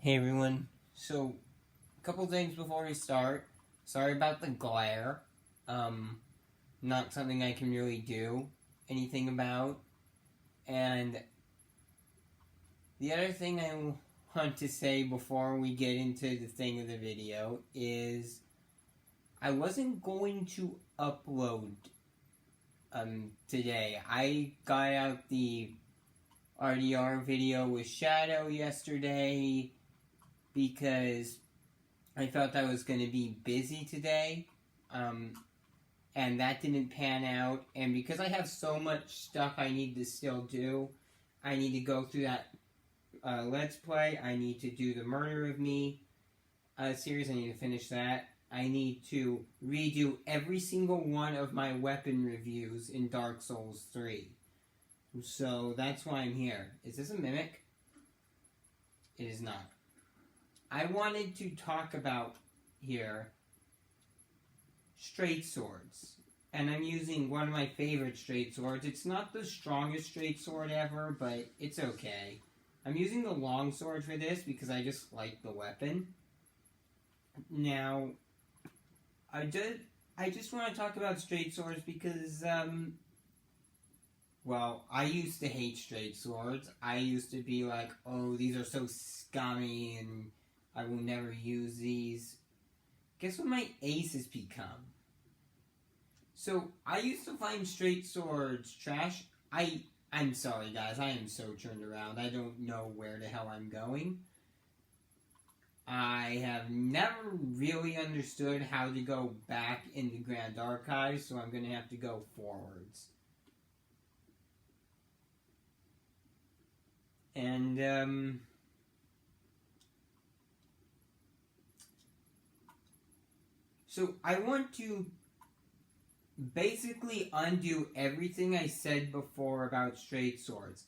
Hey everyone. So, a couple things before we start. Sorry about the glare. Not something I can really do anything about. And the other thing I want to say before we get into the thing of the video is I wasn't going to upload today. I got out the RDR video with Shadow yesterday because I felt I was going to be busy today, and that didn't pan out. And because I have so much stuff I need to still do, I need to go through that Let's Play. I need to do the Murder of Me series. I need to finish that. I need to redo every single one of my weapon reviews in Dark Souls 3. So that's why I'm here. Is this a mimic? It is not. I wanted to talk about here straight swords. And I'm using one of my favorite straight swords. It's not the strongest straight sword ever, but it's okay. I'm using the long sword for this because I just like the weapon. Now, I just want to talk about straight swords because, well, I used to hate straight swords. I used to be like, oh, these are so scummy and I will never use these. Guess what my ace has become? So, I used to find straight swords trash. I'm sorry, guys. I am so turned around. I don't know where the hell I'm going. I have never really understood how to go back in the Grand Archives, so I'm going to have to go forwards. And, so I want to basically undo everything I said before about straight swords.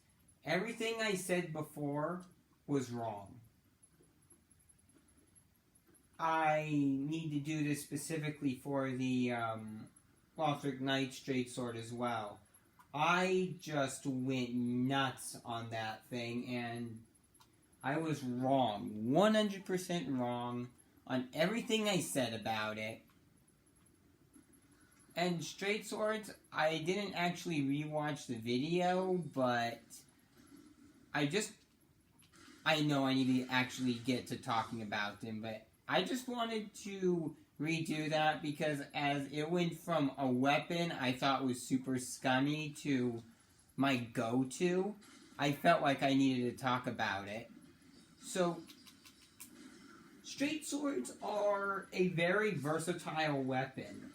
Everything I said before was wrong. I need to do this specifically for the Lothric Knight straight sword as well. I just went nuts on that thing, and I was wrong. 100% wrong on everything I said about it. And straight swords, I didn't actually rewatch the video, but I know I need to actually get to talking about them, but I just wanted to redo that because as it went from a weapon I thought was super scummy to my go-to, I felt like I needed to talk about it. So, straight swords are a very versatile weapon.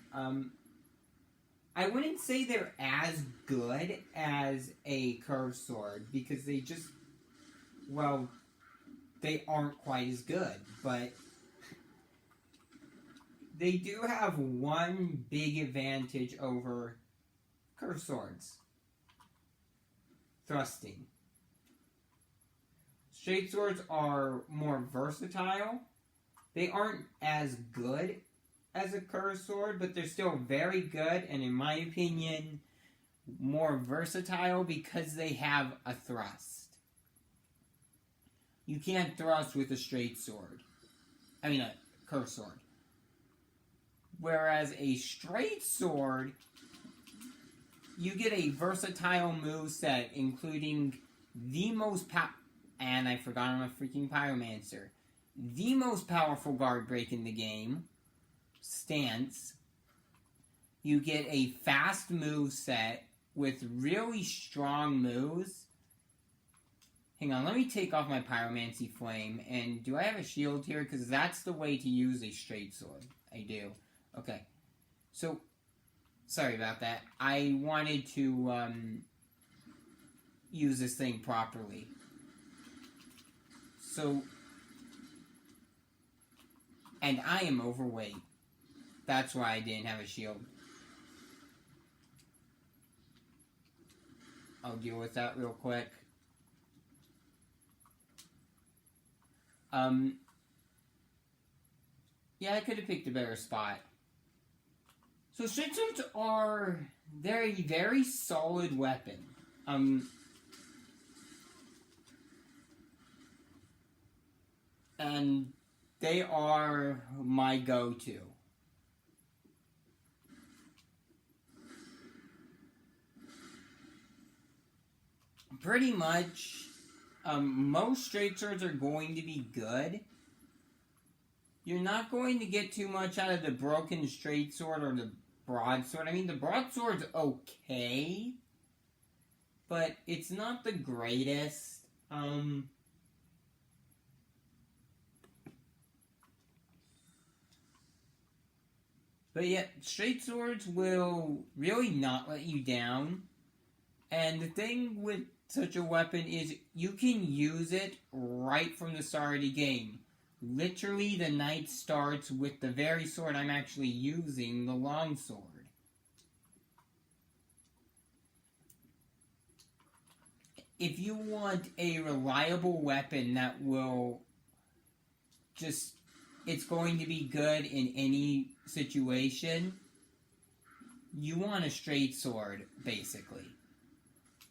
I wouldn't say they're as good as a curved sword because they just, well, they aren't quite as good, but they do have one big advantage over curved swords. Thrusting. Straight swords are more versatile. They aren't as good as a curved sword, but they're still very good, and in my opinion, more versatile because they have a thrust. You can't thrust with a straight sword. I mean, a curved sword. Whereas a straight sword, you get a versatile moveset, including the most and I forgot I'm a freaking pyromancer. The most powerful guard break in the game, Stance. You get a fast moveset with really strong moves. Hang on, let me take off my pyromancy flame. And do I have a shield here? Because that's the way to use a straight sword. I do. Okay, so, sorry about that. I wanted to use this thing properly. So, and I am overweight. That's why I didn't have a shield. I'll deal with that real quick. Yeah, I could have picked a better spot. So straight swords are, they're a very solid weapon. and they are my go-to. Pretty much, most straight swords are going to be good. You're not going to get too much out of the broken straight sword or the broadsword. I mean, the broadsword's okay, but it's not the greatest. But yet, straight swords will really not let you down. And the thing with such a weapon is you can use it right from the start of the game. Literally, the night starts with the very sword I'm actually using, the longsword. If you want a reliable weapon that will just, it's going to be good in any situation, you want a straight sword, basically.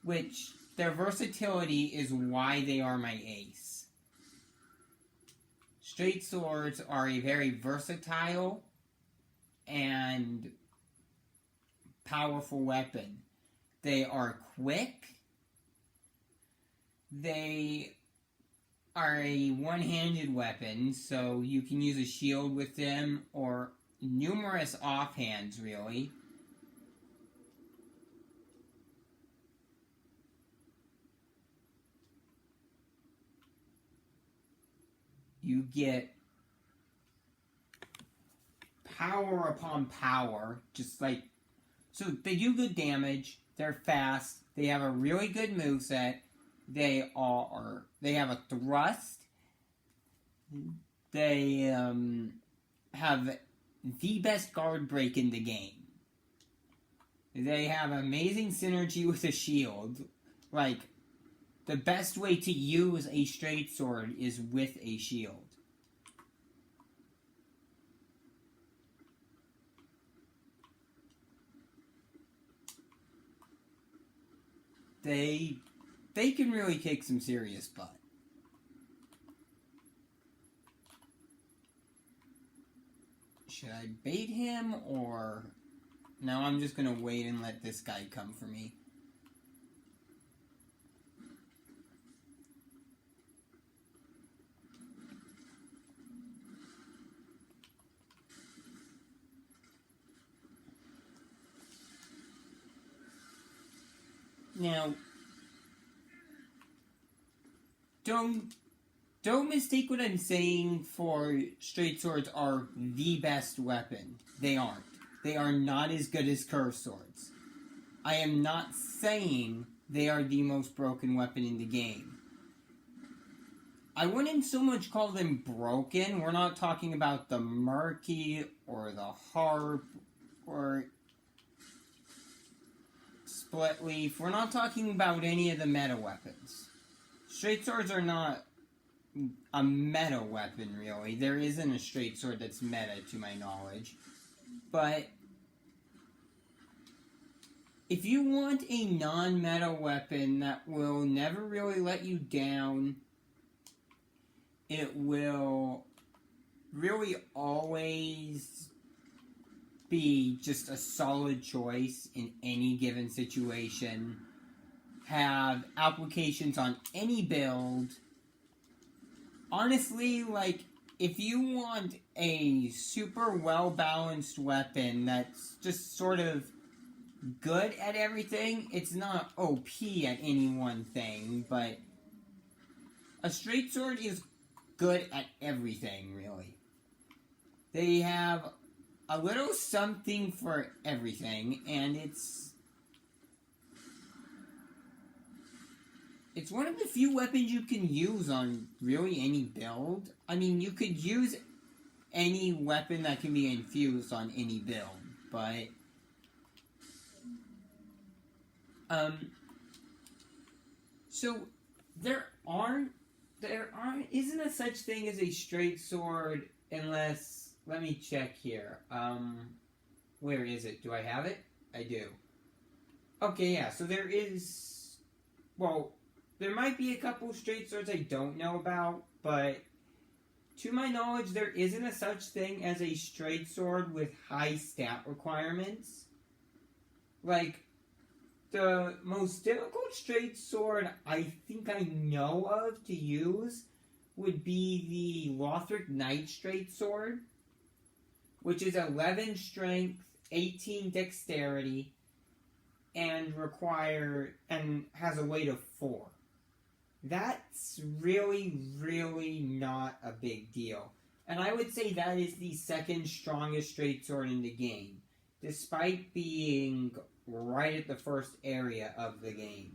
Which, their versatility is why they are my ace. Straight swords are a very versatile and powerful weapon. They are quick. They are a one-handed weapon, so you can use a shield with them, or numerous offhands, really. You get power upon power, just like, so they do good damage, they're fast, they have a really good moveset, they have a thrust, they have the best guard break in the game. They have amazing synergy with a shield. Like, the best way to use a straight sword is with a shield. They can really kick some serious butt. Should I bait him, or... No, I'm just gonna wait and let this guy come for me. Now, don't mistake what I'm saying for straight swords are the best weapon. They aren't. They are not as good as curved swords. I am not saying they are the most broken weapon in the game. I wouldn't so much call them broken. We're not talking about the Murky or the Harp or Split Leaf. We're not talking about any of the meta weapons. Straight swords are not a meta weapon, really. There isn't a straight sword that's meta, to my knowledge. But if you want a non-meta weapon that will never really let you down, it will really always be just a solid choice in any given situation, have applications on any build. Honestly, like, if you want a super well-balanced weapon that's just sort of good at everything, it's not OP at any one thing, but a straight sword is good at everything, really. They have a little something for everything, and it's one of the few weapons you can use on really any build. I mean, you could use any weapon that can be infused on any build, but so there isn't a such thing as a straight sword unless, let me check here. Where is it? Do I have it? I do. Okay, yeah, so there is, well, there might be a couple straight swords I don't know about, but to my knowledge, there isn't a such thing as a straight sword with high stat requirements. Like, the most difficult straight sword I think I know of to use would be the Lothric Knight straight sword, which is 11 strength, 18 dexterity, and has a weight of 4. That's really, really not a big deal. And I would say that is the second strongest straight sword in the game, despite being right at the first area of the game.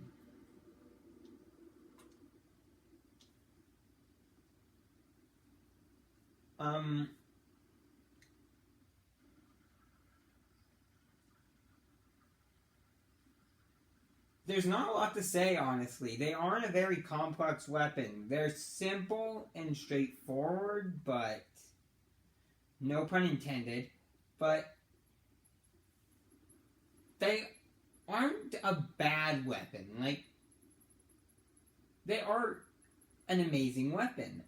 There's not a lot to say, honestly. They aren't a very complex weapon. They're simple and straightforward, but... no pun intended. But... they aren't a bad weapon. Like, they are an amazing weapon.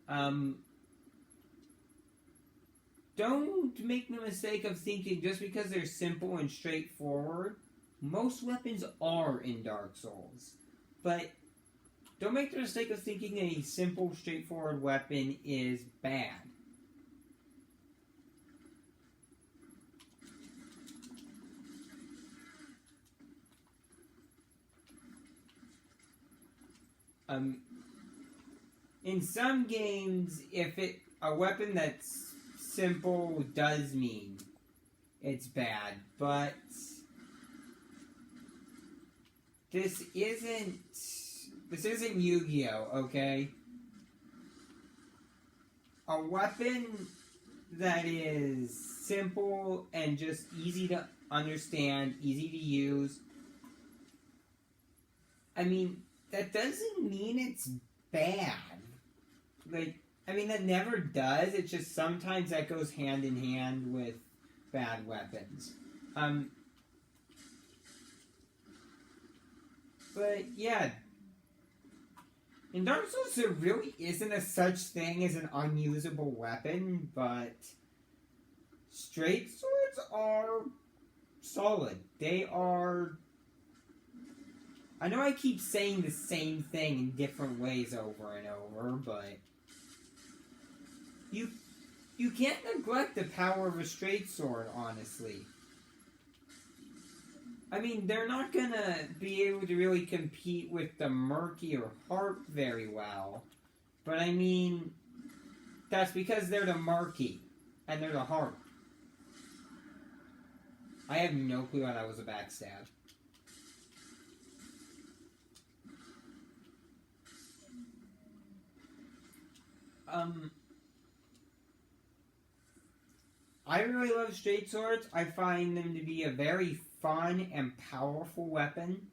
Don't make the mistake of thinking just because they're simple and straightforward. Most weapons are in Dark Souls. But don't make the mistake of thinking a simple, straightforward weapon is bad. In some games, a weapon that's simple does mean it's bad, but this isn't Yu-Gi-Oh, okay? A weapon that is simple and just easy to understand, easy to use, I mean, that doesn't mean it's bad. That never does. It's just sometimes that goes hand in hand with bad weapons. But, yeah. In Dark Souls, there really isn't a such thing as an unusable weapon, but straight swords are solid. They are... I know I keep saying the same thing in different ways over and over, but you can't neglect the power of a straight sword, honestly. I mean, they're not gonna be able to really compete with the Murky or Harp very well, but I mean, that's because they're the Murky, and they're the Harp. I have no clue how that was a backstab. I really love straight swords. I find them to be a very fun and powerful weapon.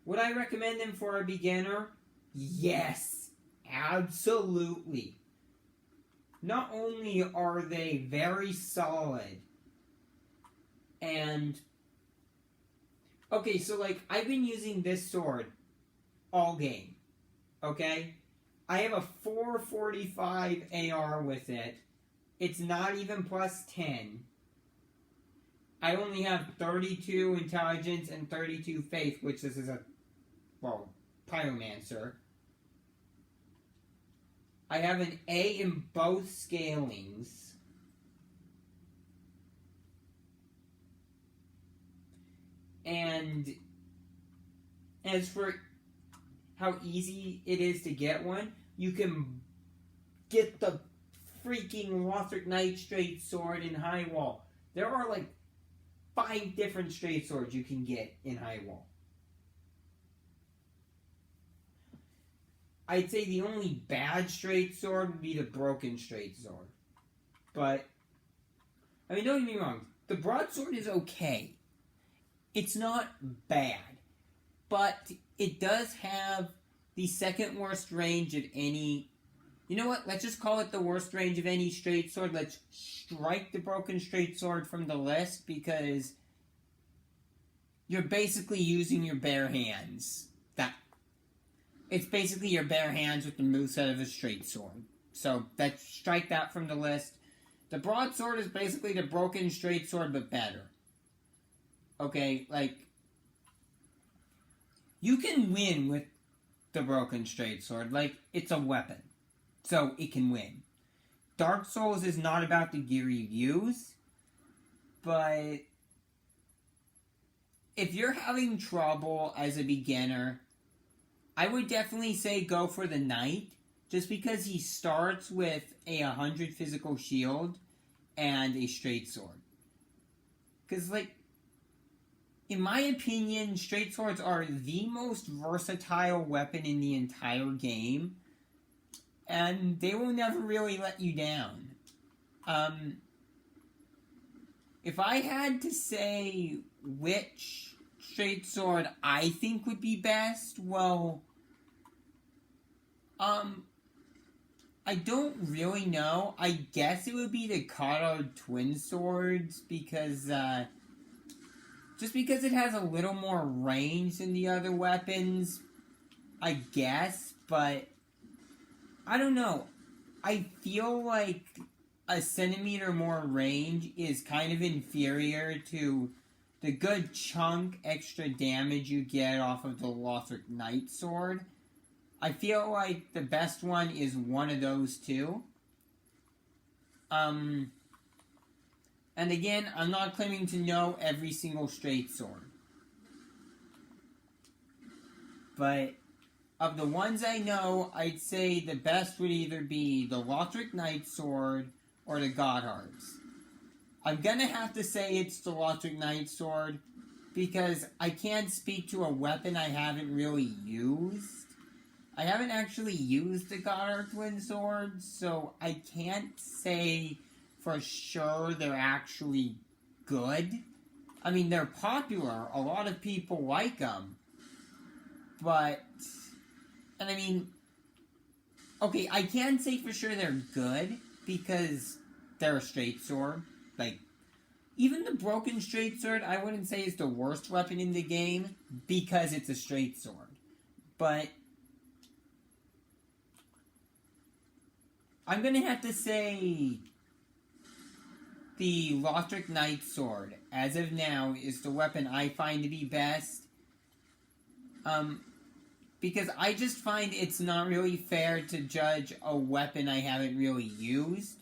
Would I recommend them for a beginner? Yes, absolutely. Not only are they very solid, and... okay, so I've been using this sword all game, okay? I have a 445 AR with it. It's not even plus 10. I only have 32 intelligence and 32 faith, which this is pyromancer. I have an A in both scalings. And as for how easy it is to get one, you can get the freaking Lothric Knight straight sword in High Wall. There are 5 different straight swords you can get in High Wall. I'd say the only bad straight sword would be the broken straight sword. But, I mean, don't get me wrong. The broadsword is okay. It's not bad. But it does have the second worst range of any... you know what? Let's just call it the worst range of any straight sword. Let's strike the broken straight sword from the list, because you're basically using your bare hands. It's basically your bare hands with the moveset of a straight sword. So strike that from the list. The broadsword is basically the broken straight sword, but better. Okay, like, you can win with the broken straight sword. Like, it's a weapon, so it can win. Dark Souls is not about the gear you use, but if you're having trouble as a beginner, I would definitely say go for the Knight, just because he starts with a 100 physical shield and a straight sword. Because, like, in my opinion, straight swords are the most versatile weapon in the entire game, and they will never really let you down. If I had to say which straight sword I think would be best, well, I don't really know. I guess it would be the Goddard Twin Swords, because, just because it has a little more range than the other weapons, I guess, but I don't know. I feel like a centimeter more range is kind of inferior to the good chunk extra damage you get off of the Lothric Knight Sword. I feel like the best one is one of those two. And again, I'm not claiming to know every single straight sword. But of the ones I know, I'd say the best would either be the Lothric Knight Sword or the Goddard's. I'm gonna have to say it's the Lothric Knight Sword, because I can't speak to a weapon I haven't really used. I haven't actually used the Goddard Twin Swords, so I can't say for sure they're actually good. I mean, they're popular. A lot of people like them. But, and I mean, okay, I can say for sure they're good because they're a straight sword. Like, even the broken straight sword, I wouldn't say is the worst weapon in the game because it's a straight sword. But I'm gonna have to say the Lothric Knight Sword, as of now, is the weapon I find to be best. Because I just find it's not really fair to judge a weapon I haven't really used.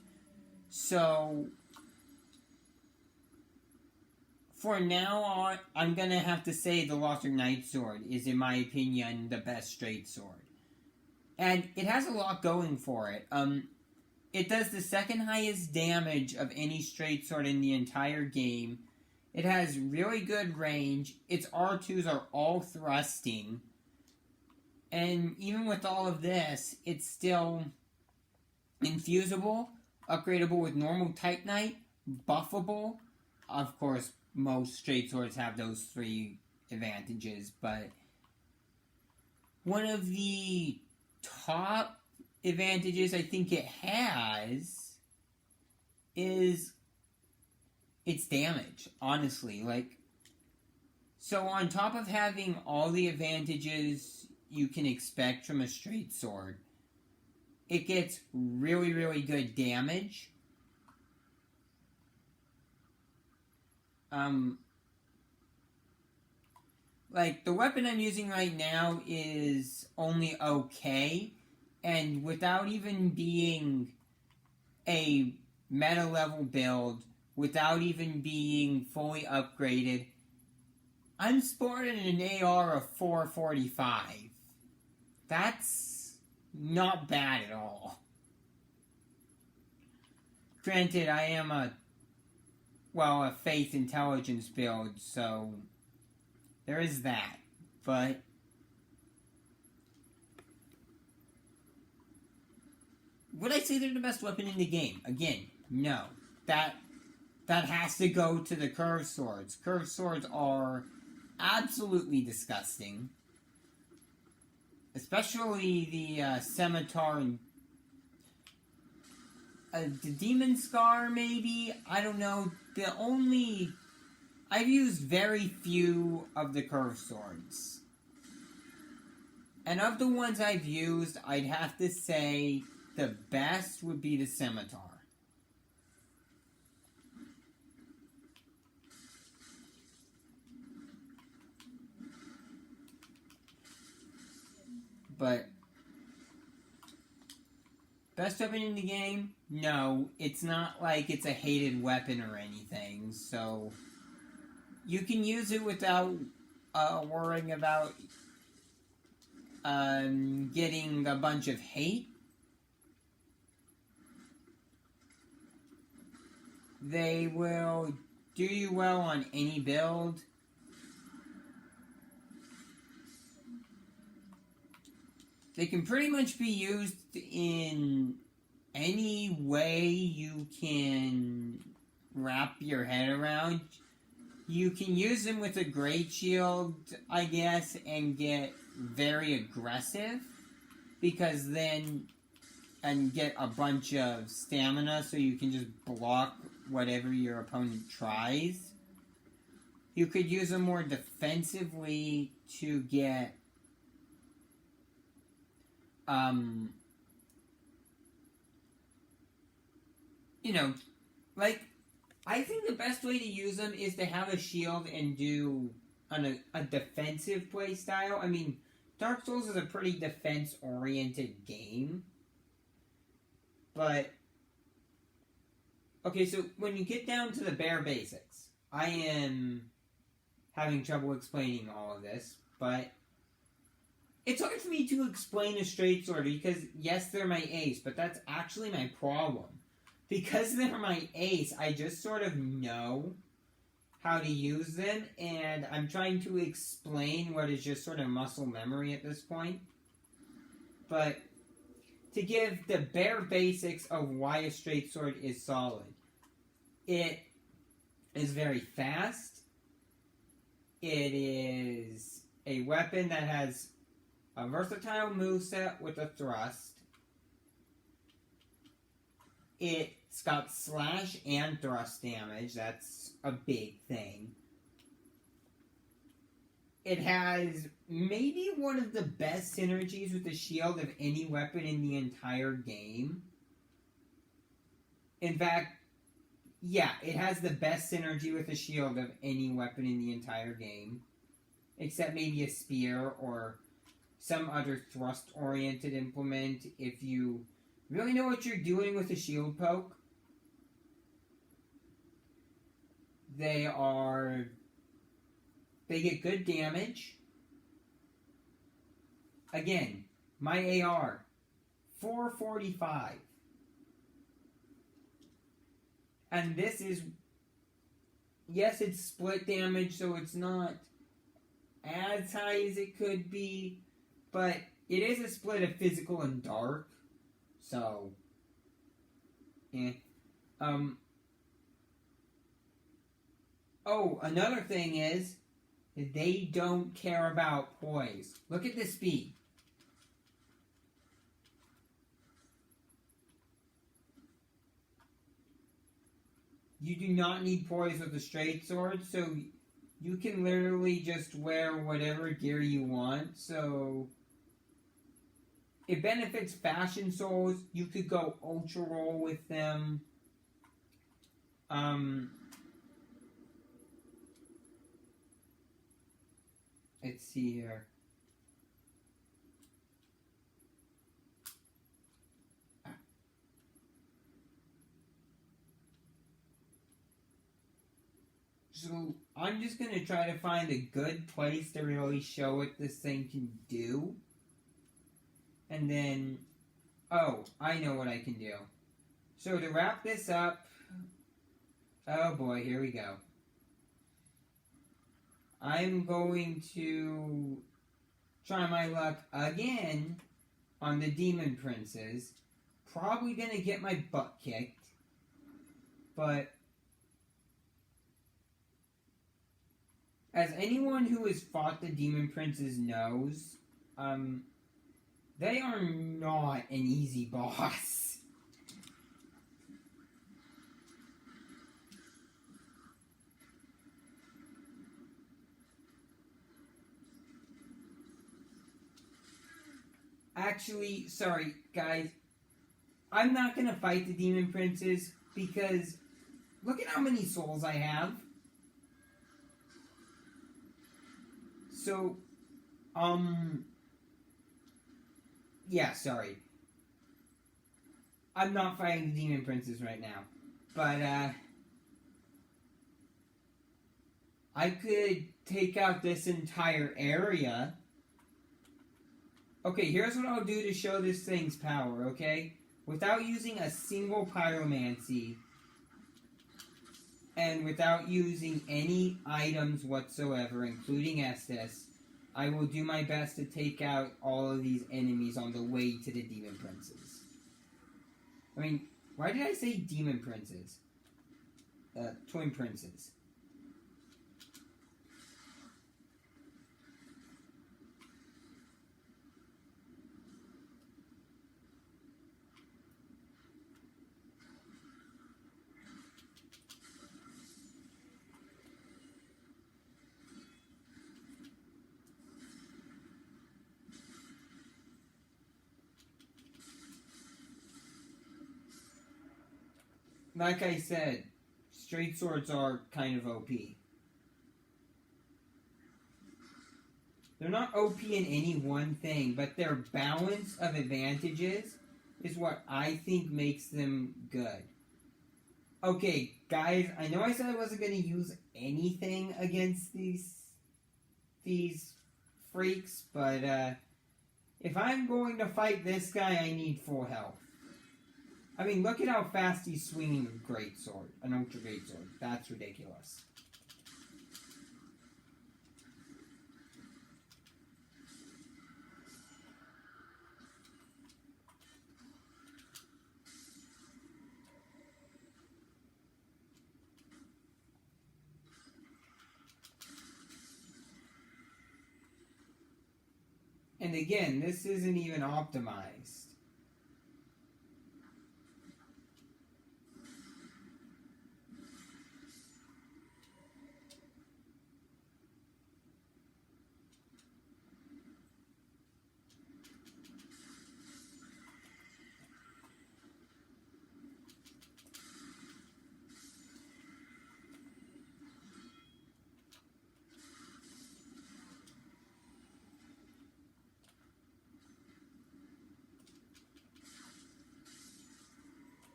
So, for now on, I'm gonna have to say the Lothric Knight Sword is, in my opinion, the best straight sword. And it has a lot going for it. It does the second highest damage of any straight sword in the entire game. It has really good range. Its R2s are all thrusting. And even with all of this, it's still infusible, upgradable with normal Titanite, buffable. Of course, most straight swords have those three advantages, but one of the top advantages I think it has is its damage, honestly. Like, so on top of having all the advantages you can expect from a straight sword, it gets really, really good damage. Like, the weapon I'm using right now is only okay, and without even being a meta level build, without even being fully upgraded, I'm sporting an AR of 445. That's not bad at all. Granted, I am a faith intelligence build, so there is that. But would I say they're the best weapon in the game? Again, no. That has to go to the curved swords. Curved swords are absolutely disgusting. Especially the scimitar and the demon scar, maybe? I don't know. I've used very few of the curved swords. And of the ones I've used, I'd have to say the best would be the scimitar. But best weapon in the game? No, it's not like it's a hated weapon or anything, so you can use it without worrying about getting a bunch of hate. They will do you well on any build. They can pretty much be used in any way you can wrap your head around. You can use them with a great shield, I guess, and get very aggressive, because then, and get a bunch of stamina so you can just block whatever your opponent tries. You could use them more defensively to get you know, like, I think the best way to use them is to have a shield and do a defensive play style. I mean, Dark Souls is a pretty defense-oriented game. But, okay, so when you get down to the bare basics, I am having trouble explaining all of this, but it's hard for me to explain a straight sword because, yes, they're my ace, but that's actually my problem. Because they're my ace, I just sort of know how to use them, and I'm trying to explain what is just sort of muscle memory at this point. But to give the bare basics of why a straight sword is solid, it is very fast. It is a weapon that has a versatile moveset with a thrust. It's got slash and thrust damage. That's a big thing. It has maybe one of the best synergies with the shield of any weapon in the entire game. In fact, yeah, it has the best synergy with the shield of any weapon in the entire game. Except maybe a spear or some other thrust-oriented implement. If you really know what you're doing with a shield poke, they get good damage. Again, my AR, 445. And this is, yes, it's split damage, so it's not as high as it could be, but it is a split of physical and dark, so, yeah. Oh, another thing is, they don't care about poise. Look at the speed. You do not need poise with a straight sword, so you can literally just wear whatever gear you want, so it benefits fashion souls. You could go ultra roll with them. Let's see here. So I'm just going to try to find a good place to really show what this thing can do. And then, oh, I know what I can do. So to wrap this up, oh boy, here we go. I'm going to try my luck again on the Demon Princes. Probably going to get my butt kicked. But as anyone who has fought the Demon Princes knows, they are not an easy boss. Actually, sorry, guys. I'm not gonna fight the demon princes because look at how many souls I have. So, yeah, sorry. I'm not fighting the demon princes right now. But, I could take out this entire area. Okay, here's what I'll do to show this thing's power, okay? Without using a single pyromancy, and without using any items whatsoever, including Estus, I will do my best to take out all of these enemies on the way to the demon princes. I mean, why did I say demon princes? Twin princes. Like I said, straight swords are kind of OP. They're not OP in any one thing, but their balance of advantages is what I think makes them good. Okay, guys, I know I said I wasn't going to use anything against these freaks, but if I'm going to fight this guy, I need full health. I mean, look at how fast he's swinging a greatsword, an ultra greatsword. That's ridiculous. And again, this isn't even optimized.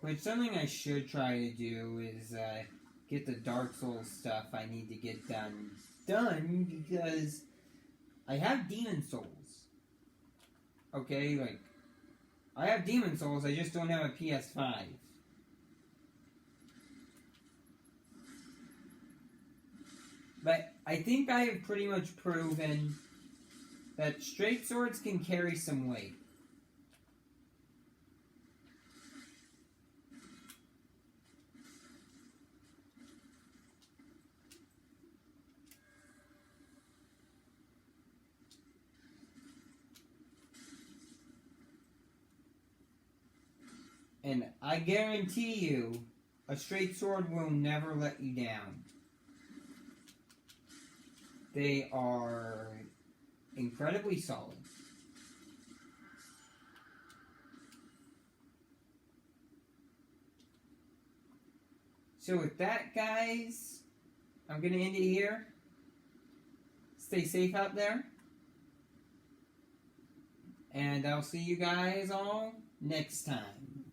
Which something I should try to do is get the Dark Souls stuff I need to get done because I have Demon Souls. Okay, like I have Demon Souls, I just don't have a PS5. But I think I have pretty much proven that straight swords can carry some weight. And I guarantee you, a straight sword will never let you down. They are incredibly solid. So with that, guys, I'm going to end it here. Stay safe out there. And I'll see you guys all next time.